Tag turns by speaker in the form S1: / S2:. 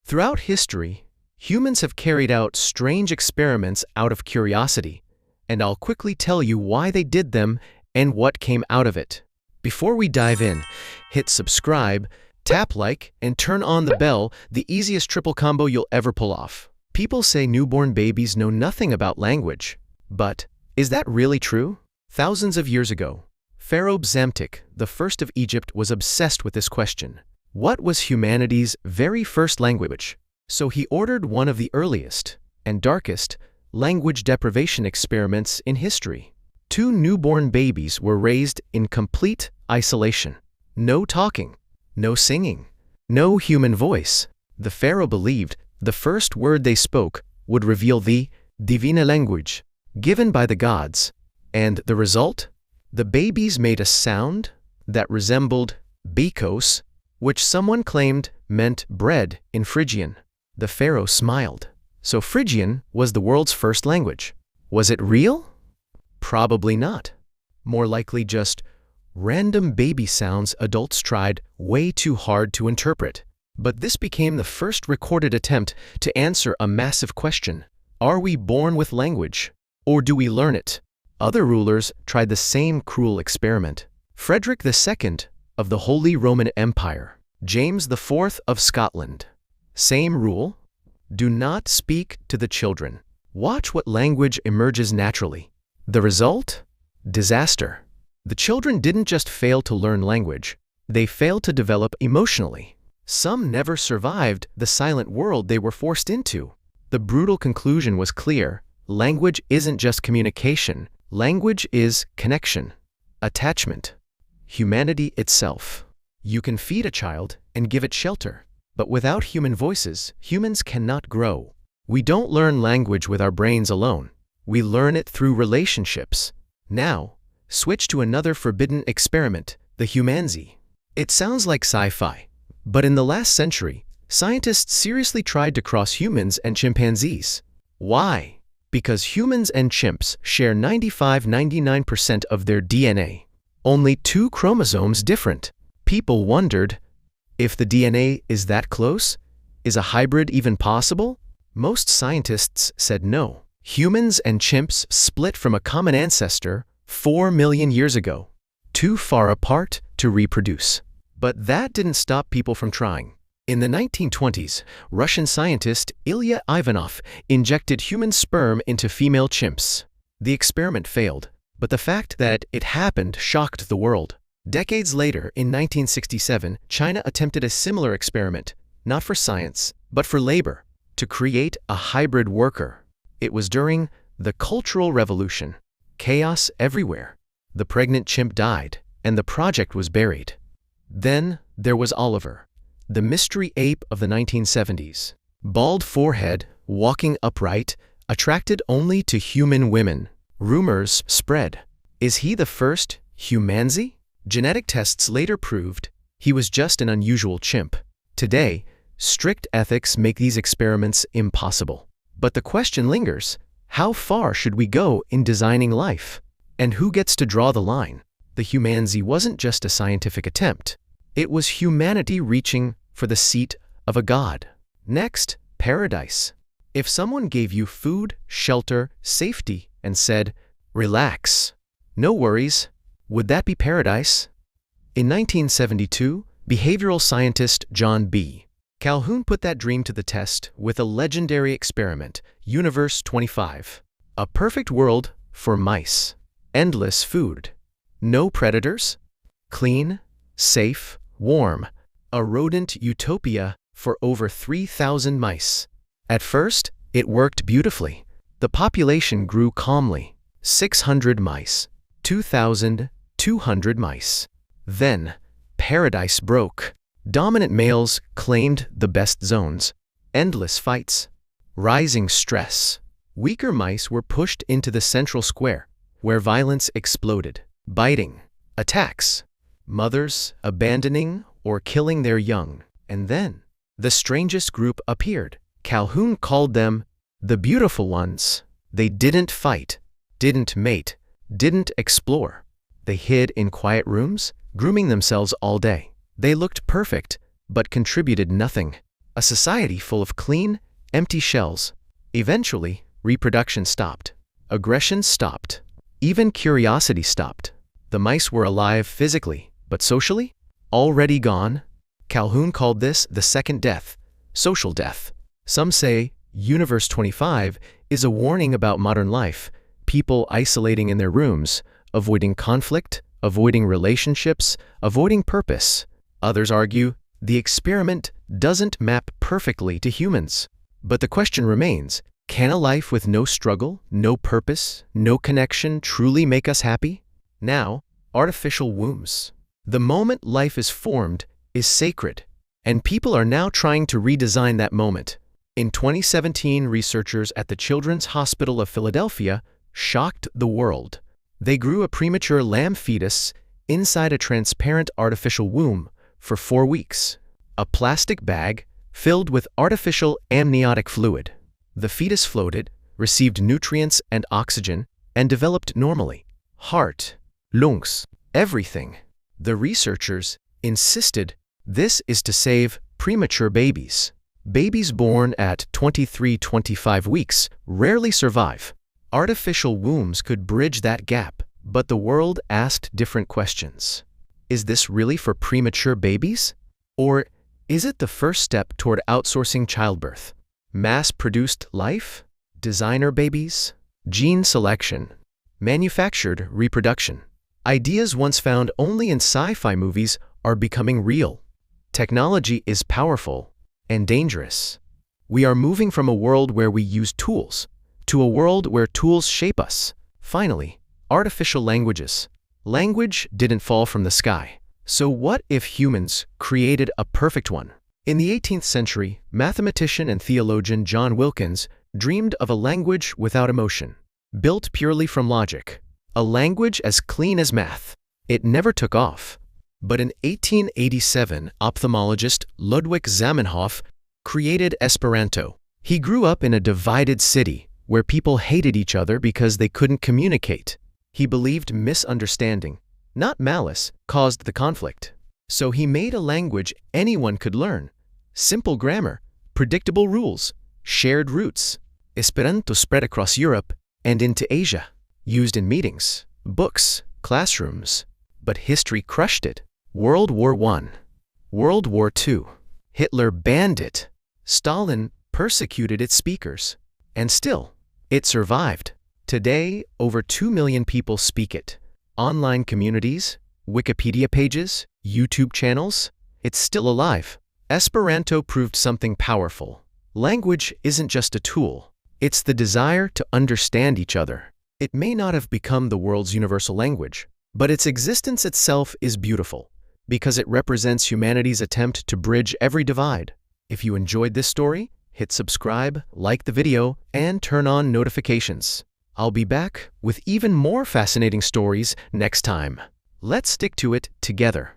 S1: Throughout history, humans have carried out strange experiments out of curiosity, and I'll quickly tell you why they did them and what came out of it. Before we dive in, hit subscribe, tap like, and turn on the bell, the easiest triple combo you'll ever pull off. People say newborn babies know nothing about language, but is that really true? Thousands of years ago, Pharaoh Psamtik, the first of Egypt, was obsessed with this question. What was humanity's very first language? So he ordered one of the earliest and darkest language deprivation experiments in history. 2 newborn babies were raised in complete isolation. No talking, no singing, no human voice. The pharaoh believed the first word they spoke would reveal the divine language given by the gods. And the result? The babies made a sound that resembled bikos, which someone claimed meant bread in Phrygian. The pharaoh smiled. So Phrygian was the world's first language. Was it real? Probably not. More likely just random baby sounds adults tried way too hard to interpret. But this became the first recorded attempt to answer a massive question. Are we born with language, or do we learn it? Other rulers tried the same cruel experiment. Frederick II of the Holy Roman Empire, James IV of Scotland. Same rule: do not speak to the children. Watch what language emerges naturally. The result? Disaster. The children didn't just fail to learn language, they failed to develop emotionally. Some never survived the silent world they were forced into. The brutal conclusion was clear: language isn't just communication, language is connection, attachment, humanity itself. You can feed a child and give it shelter, but without human voices, humans cannot grow. We don't learn language with our brains alone. We learn it through relationships. Now, switch to another forbidden experiment, the chimpanzee. It sounds like sci-fi, but in the last century, scientists seriously tried to cross humans and chimpanzees. Why? Because humans and chimps share 95–99% of their DNA. Only 2 chromosomes different. People wondered, if the DNA is that close, is a hybrid even possible? Most scientists said no. Humans and chimps split from a common ancestor 4 million years ago, too far apart to reproduce. But that didn't stop people from trying. In the 1920s, Russian scientist Ilya Ivanov injected human sperm into female chimps. The experiment failed, but the fact that it happened shocked the world. Decades later, in 1967, China attempted a similar experiment, not for science, but for labor, to create a hybrid worker. It was during the Cultural Revolution. Chaos everywhere. The pregnant chimp died, and the project was buried. Then there was Oliver, the mystery ape of the 1970s. Bald forehead, walking upright, attracted only to human women. Rumors spread. Is he the first chimpanzee? Genetic tests later proved he was just an unusual chimp. Today, strict ethics make these experiments impossible. But the question lingers: how far should we go in designing life? And who gets to draw the line? The chimpanzee wasn't just a scientific attempt. It was humanity reaching for the seat of a god. Next, paradise. If someone gave you food, shelter, safety, and said, relax, no worries, would that be paradise? In 1972, behavioral scientist John B. Calhoun put that dream to the test with a legendary experiment, Universe 25. A perfect world for mice. Endless food. No predators. Clean, safe, warm. A rodent utopia for over 3,000 mice. At first, it worked beautifully. The population grew calmly. 600 mice. 2,200 mice. Then, paradise broke. Dominant males claimed the best zones. Endless fights. Rising stress. Weaker mice were pushed into the central square, where violence exploded. Biting. Attacks. Mothers abandoning or killing their young. And then, the strangest group appeared. Calhoun called them the beautiful ones. They didn't fight, didn't mate, didn't explore. They hid in quiet rooms, grooming themselves all day. They looked perfect, but contributed nothing. A society full of clean, empty shells. Eventually, reproduction stopped. Aggression stopped. Even curiosity stopped. The mice were alive physically, but socially? Already gone? Calhoun called this the second death, social death. Some say Universe 25 is a warning about modern life, people isolating in their rooms, avoiding conflict, avoiding relationships, avoiding purpose. Others argue the experiment doesn't map perfectly to humans. But the question remains, can a life with no struggle, no purpose, no connection truly make us happy? Now, artificial wombs. The moment life is formed is sacred, and people are now trying to redesign that moment. In 2017, researchers at the Children's Hospital of Philadelphia shocked the world. They grew a premature lamb fetus inside a transparent artificial womb for 4 weeks, a plastic bag filled with artificial amniotic fluid. The fetus floated, received nutrients and oxygen, and developed normally. Heart, lungs, everything. The researchers insisted this is to save premature babies. Babies born at 23-25 weeks rarely survive. Artificial wombs could bridge that gap, but the world asked different questions. Is this really for premature babies? Or is it the first step toward outsourcing childbirth? Mass-produced life? Designer babies? Gene selection? Manufactured reproduction? Ideas once found only in sci-fi movies are becoming real. Technology is powerful and dangerous. We are moving from a world where we use tools to a world where tools shape us. Finally, artificial languages. Language didn't fall from the sky. So what if humans created a perfect one? In the 18th century, mathematician and theologian John Wilkins dreamed of a language without emotion, built purely from logic, a language as clean as math. It never took off. But in 1887, ophthalmologist Ludwig Zamenhof created Esperanto. He grew up in a divided city where people hated each other because they couldn't communicate. He believed misunderstanding, not malice, caused the conflict. So he made a language anyone could learn. Simple grammar, predictable rules, shared roots. Esperanto spread across Europe and into Asia, used in meetings, books, classrooms. But history crushed it. World War I, World War II. Hitler banned it. Stalin persecuted its speakers. And still, it survived. Today, over 2 million people speak it. Online communities, Wikipedia pages, YouTube channels, it's still alive. Esperanto proved something powerful. Language isn't just a tool. It's the desire to understand each other. It may not have become the world's universal language, but its existence itself is beautiful because it represents humanity's attempt to bridge every divide. If you enjoyed this story, hit subscribe, like the video, and turn on notifications. I'll be back with even more fascinating stories next time. Let's stick to it together.